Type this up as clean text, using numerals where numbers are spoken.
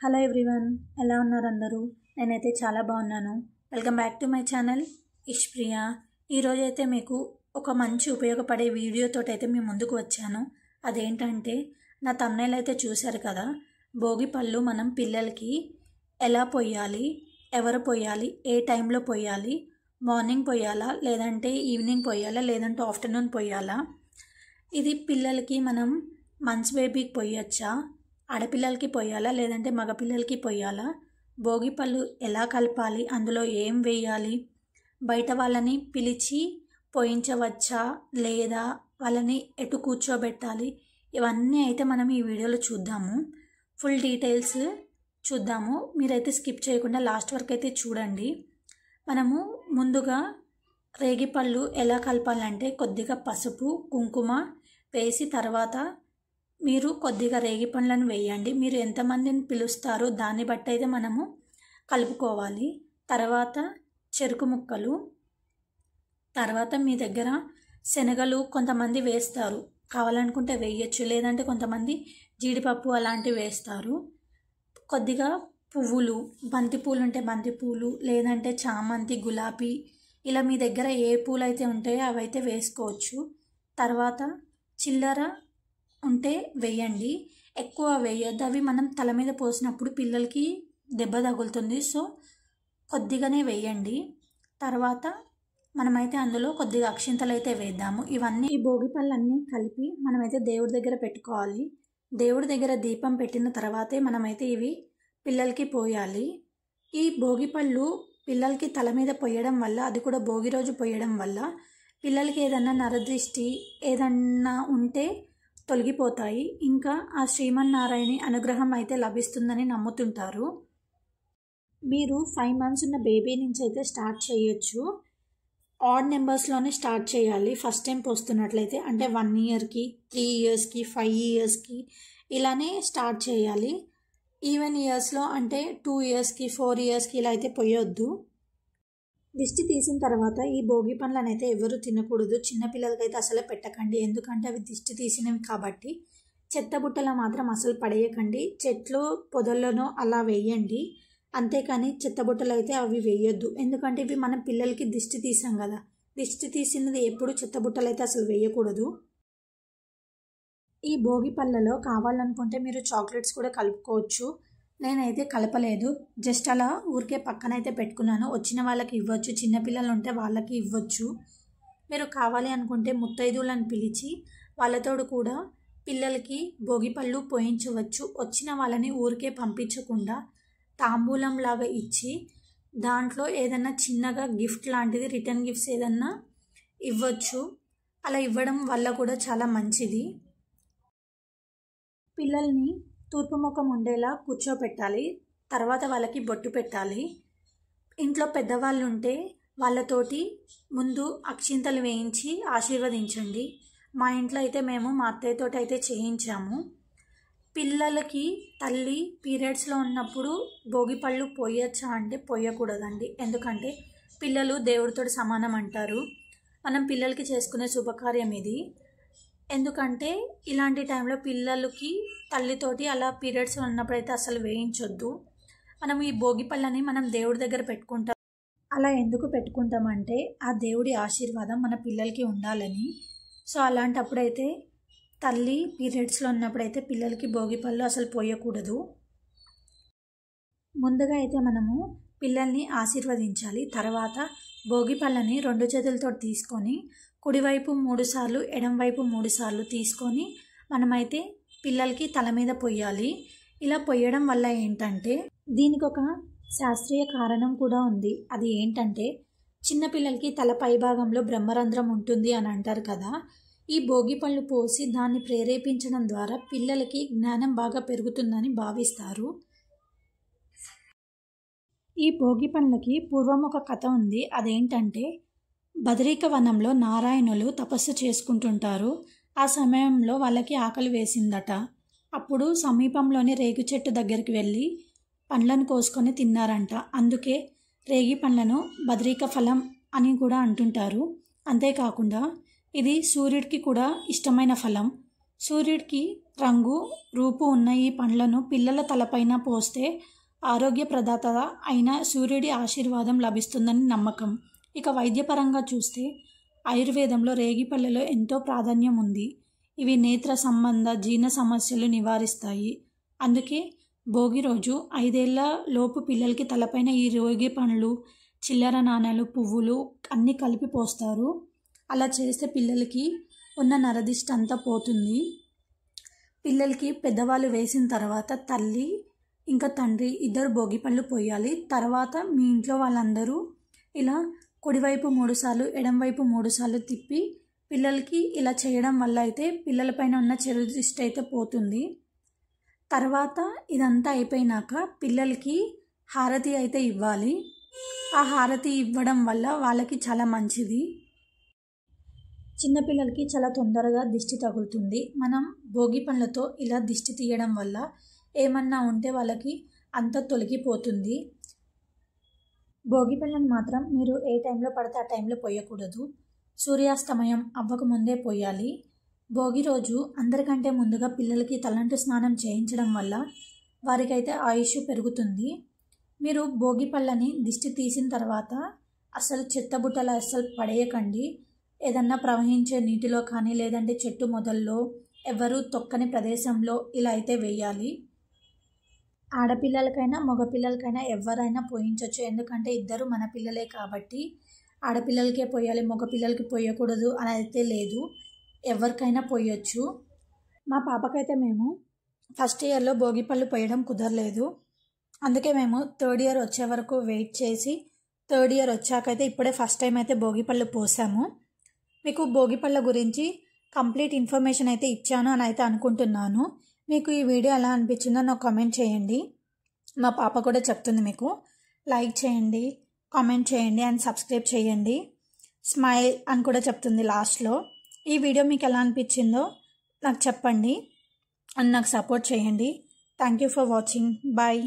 Hello everyone, ఎలా ఉన్నారు అందరూ? నేనైతే చాలా బాగున్నాను. Welcome back to my channel Ishpriya. ఈరోజు అయితే మీకు ఒక మంచి ఉపయోగపడే వీడియోతోటైతే మీ ముందుకు వచ్చాను. అదేంటంటే, నా థంబ్నెయిల్ అయితే చూశారు కదా, భోగి పళ్ళు మనం పిల్లలకి ఎలా పొయ్యాలి, ఎవరు పొయ్యాలి, ఏ టైంలో పొయ్యాలి, మార్నింగ్ పొయ్యాలా లేదంటే ఈవినింగ్ పొయ్యాలా లేదంటే ఆఫ్టర్నూన్ పొయ్యాలా, ఇది పిల్లలకి మనం మంత్స్ బేబీకి పొయ్యొచ్చా, ఆడపిల్లలకి పొయ్యాలా లేదంటే మగపిల్లలకి పొయ్యాలా, భోగి పళ్ళు ఎలా కలపాలి, అందులో ఏం వేయాలి, బయట వాళ్ళని పిలిచి పోయించవచ్చా లేదా వాళ్ళని ఎటు కూర్చోబెట్టాలి, ఇవన్నీ అయితే మనం ఈ వీడియోలో చూద్దాము. ఫుల్ డీటెయిల్స్ చూద్దాము. మీరైతే స్కిప్ చేయకుండా లాస్ట్ వరకు అయితే చూడండి. మనము ముందుగా రేగిపళ్ళు ఎలా కలపాలంటే, కొద్దిగా పసుపు కుంకుమ వేసి తర్వాత మీరు కొద్దిగా రేగి పండ్లను వేయండి. మీరు ఎంతమందిని పిలుస్తారో దాన్ని బట్టి అయితే మనము కలుపుకోవాలి. తర్వాత చెరుకు ముక్కలు, తర్వాత మీ దగ్గర శనగలు కొంతమంది వేస్తారు, కావాలనుకుంటే వేయచ్చు, లేదంటే కొంతమంది జీడిపప్పు అలాంటివి వేస్తారు. కొద్దిగా పువ్వులు, బంతి పూలు ఉంటే బంతి పూలు, లేదంటే చామంతి, గులాబీ, ఇలా మీ దగ్గర ఏ పూలు అయితే ఉంటాయో అవైతే వేసుకోవచ్చు. తర్వాత చిల్లర ఉంటే వేయండి, ఎక్కువ వేయద్దు, అవి మనం తల మీద పోసినప్పుడు పిల్లలకి దెబ్బ తగులుతుంది, సో కొద్దిగానే వేయండి. తర్వాత మనమైతే అందులో కొద్దిగా అక్షింతలు అయితే వేద్దాము. ఇవన్నీ ఈ భోగి పళ్ళన్నీ కలిపి మనమైతే దేవుడి దగ్గర పెట్టుకోవాలి. దేవుడి దగ్గర దీపం పెట్టిన తర్వాతే మనమైతే ఇవి పిల్లలకి పోయాలి. ఈ భోగి పళ్ళు పిల్లలకి తల మీద పోయడం వల్ల, అది కూడా భోగి రోజు పోయడం వల్ల పిల్లలకి ఏదన్నా నరదృష్టి ఏదన్నా ఉంటే తొలగిపోతాయి. ఇంకా ఆ శ్రీమన్నారాయణి అనుగ్రహం అయితే లభిస్తుందని నమ్ముతుంటారు. మీరు 5 months ఉన్న బేబీ నుంచి అయితే స్టార్ట్ చేయొచ్చు. ఆడ్ నెంబర్స్లోనే స్టార్ట్ చేయాలి. ఫస్ట్ టైం పోస్తున్నట్లయితే అంటే 1 yearకి, 3 yearsకి, 5 yearsకి ఇలానే స్టార్ట్ చేయాలి. ఈవెన్ ఇయర్స్లో అంటే 2 yearsకి, 4 yearsకి ఇలా అయితే పోయొద్దు. దిష్టి తీసిన తర్వాత ఈ భోగి పండ్లను అయితే ఎవరు తినకూడదు. చిన్నపిల్లలకైతే అసలు పెట్టకండి, ఎందుకంటే అవి దిష్టి తీసినవి కాబట్టి. చెత్త బుట్టలో మాత్రం అసలు పడేయకండి, చెట్లు పొదల్లోనో అలా వేయండి. అంతేకాని చెత్త బుట్టలు అయితే అవి వేయొద్దు, ఎందుకంటే ఇవి మనం పిల్లలకి దిష్టి తీసాం కదా, దిష్టి తీసినది ఎప్పుడు చెత్త బుట్టలు అయితే అసలు వేయకూడదు. ఈ భోగి పళ్ళలో కావాలనుకుంటే మీరు చాక్లెట్స్ కూడా కలుపుకోవచ్చు. నేనైతే కలపలేదు, జస్ట్ అలా ఊరికే పక్కనైతే పెట్టుకున్నాను. వచ్చిన వాళ్ళకి ఇవ్వచ్చు, చిన్నపిల్లలు ఉంటే వాళ్ళకి ఇవ్వచ్చు. మీరు కావాలి అనుకుంటే ముత్తైదువులను పిలిచి వాళ్ళతో కూడా పిల్లలకి భోగి పళ్ళు పోయించవచ్చు. వచ్చిన వాళ్ళని ఊరికే పంపించకుండా తాంబూలం లాగా ఇచ్చి దాంట్లో ఏదన్నా చిన్నగా గిఫ్ట్ లాంటిది, రిటర్న్ గిఫ్ట్స్ ఏదన్నా ఇవ్వచ్చు. అలా ఇవ్వడం వల్ల కూడా చాలా మంచిది. పిల్లల్ని తూర్పు ముఖం ఉండేలా కూర్చోపెట్టాలి. తర్వాత వాళ్ళకి బొట్టు పెట్టాలి. ఇంట్లో పెద్దవాళ్ళు ఉంటే వాళ్ళతోటి ముందు అక్షింతలు వేయించి ఆశీర్వదించండి. మా ఇంట్లో అయితే మేము మా అత్తయ్యతోటి అయితే చేయించాము. పిల్లలకి తల్లి పీరియడ్స్లో ఉన్నప్పుడు భోగి పళ్ళు పోయచ్చా అంటే పోయకూడదండి, ఎందుకంటే పిల్లలు దేవుడితో సమానం అంటారు. మనం పిల్లలకి చేసుకునే శుభకార్యం ఇది. ఎందుకంటే ఇలాంటి టైంలో పిల్లలకి తల్లితోటి అలా పీరియడ్స్ ఉన్నప్పుడైతే అసలు వేయించొద్దు. మనం ఈ భోగి పళ్ళని మనం దేవుడి దగ్గర పెట్టుకుంటాం. అలా ఎందుకు పెట్టుకుంటామంటే ఆ దేవుడి ఆశీర్వాదం మన పిల్లలకి ఉండాలని. సో అలాంటప్పుడైతే తల్లి పీరియడ్స్లో ఉన్నప్పుడైతే పిల్లలకి భోగి పళ్ళు అసలు పోయకూడదు. ముందుగా అయితే మనము పిల్లల్ని ఆశీర్వదించాలి. తర్వాత భోగి పళ్ళని 2 చేతులతో తీసుకొని కుడివైపు 3 సార్లు, ఎడంవైపు 3 సార్లు తీసుకొని మనమైతే పిల్లలకి తల మీద పొయ్యాలి. ఇలా పొయ్యడం వల్ల ఏంటంటే, దీనికి ఒక శాస్త్రీయ కారణం కూడా ఉంది. అది ఏంటంటే, చిన్నపిల్లలకి తల పైభాగంలో బ్రహ్మరంధ్రం ఉంటుంది అని అంటారు కదా. ఈ భోగి పళ్ళు పోసి దాన్ని ప్రేరేపించడం ద్వారా పిల్లలకి జ్ఞానం బాగా పెరుగుతుందని భావిస్తారు. ఈ భోగి పళ్ళకి పూర్వం ఒక కథ ఉంది. అదేంటంటే, బదరిక వనంలో నారాయణులు తపస్సు చేసుకుంటుంటారు. ఆ సమయంలో వాళ్ళకి ఆకలి వేసిందట. అప్పుడు సమీపంలోని రేగు చెట్టు దగ్గరికి వెళ్ళి పండ్లను కోసుకొని తిన్నారంట. అందుకే రేగి పండ్లను బదరిక ఫలం అని కూడా అంటుంటారు. అంతేకాకుండా ఇది సూర్యుడికి కూడా ఇష్టమైన ఫలం. సూర్యుడికి రంగు రూపు ఉన్న ఈ పండ్లను పిల్లల తలపైన పోస్తే ఆరోగ్యప్రదాత అయిన సూర్యుడి ఆశీర్వాదం లభిస్తుందని నమ్మకం. ఇక వైద్యపరంగా చూస్తే ఆయుర్వేదంలో రేగిపళ్ళలో ఎంతో ప్రాధాన్యం ఉంది. ఇవి నేత్ర సంబంధ జీర్ణ సమస్యలు నివారిస్తాయి. అందుకే భోగి రోజు 5 ఏళ్ల లోపు పిల్లలకి తలపైన ఈ రేగి పండ్లు, చిల్లర నాణాలు, పువ్వులు అన్నీ కలిపి పోస్తారు. అలా చేస్తే పిల్లలకి ఉన్న నరదిష్టి అంతా పోతుంది. పిల్లలకి పెద్దవాళ్ళు వేసిన తర్వాత తల్లి ఇంకా తండ్రి ఇద్దరు భోగి పళ్ళు పోయాలి. తర్వాత మీ ఇంట్లో వాళ్ళందరూ ఇలా కుడివైపు 3 సార్లు, ఎడంవైపు 3 సార్లు తిప్పి పిల్లలకి ఇలా చేయడం వల్ల అయితే పిల్లలపైన ఉన్న చెడు దృష్టి అయితే పోతుంది. తర్వాత ఇదంతా అయిపోయినాక పిల్లలకి హారతి అయితే ఇవ్వాలి. ఆ హారతి ఇవ్వడం వల్ల వాళ్ళకి చాలా మంచిది. చిన్నపిల్లలకి చాలా తొందరగా దిష్టి తగులుతుంది. మనం భోగి పండ్లతో ఇలా దిష్టి తీయడం వల్ల ఏమన్నా ఉంటే వాళ్ళకి అంతా తొలగిపోతుంది. భోగి పళ్ళను మాత్రం మీరు ఏ టైంలో పడితే ఆ టైంలో పోయకూడదు. సూర్యాస్తమయం అవ్వకముందే పోయాలి. భోగి రోజు అందరికంటే ముందుగా పిల్లలకి తలంటు స్నానం చేయించడం వల్ల వారికైతే ఆయుష్ పెరుగుతుంది. మీరు భోగి పళ్ళని దిష్టి తీసిన తర్వాత అసలు చెత్తబుట్టలు అస్సలు పడేయకండి. ఏదన్నా ప్రవహించే నీటిలో కానీ లేదంటే చెట్టు మొదల్లో ఎవరు తొక్కని ప్రదేశంలో ఇలా అయితే వేయాలి. ఆడపిల్లలకైనా మగపిల్లలకైనా ఎవరైనా పోయించవచ్చు. ఎందుకంటే ఇద్దరు మన పిల్లలే కాబట్టి ఆడపిల్లలకే పోయాలి, మగపిల్లలకి పోయకూడదు అని అయితే లేదు. ఎవరికైనా పోయొచ్చు. మా పాపకైతే మేము ఫస్ట్ ఇయర్లో భోగిపళ్ళు పోయడం కుదరలేదు. అందుకే మేము 3rd ఇయర్ వచ్చే వరకు వెయిట్ చేసి 3rd ఇయర్ వచ్చాకైతే ఇప్పుడే ఫస్ట్ టైం అయితే భోగిపళ్ళు పోసాము. మీకు భోగిపళ్ళ గురించి కంప్లీట్ ఇన్ఫర్మేషన్ అయితే ఇచ్చాను అని అయితే అనుకుంటున్నాను. మీకు ఈ వీడియో ఎలా అనిపించిందో నాకు కామెంట్ చేయండి. మా పాప కూడా చెప్తుంది. మీకు లైక్ చేయండి, కామెంట్ చేయండి అండ్ సబ్స్క్రైబ్ చేయండి. స్మైల్ అని కూడా చెప్తుంది లాస్ట్లో. ఈ వీడియో మీకు ఎలా అనిపించిందో నాకు చెప్పండి అండ్ నాకు సపోర్ట్ చేయండి. Thank you for watching. Bye.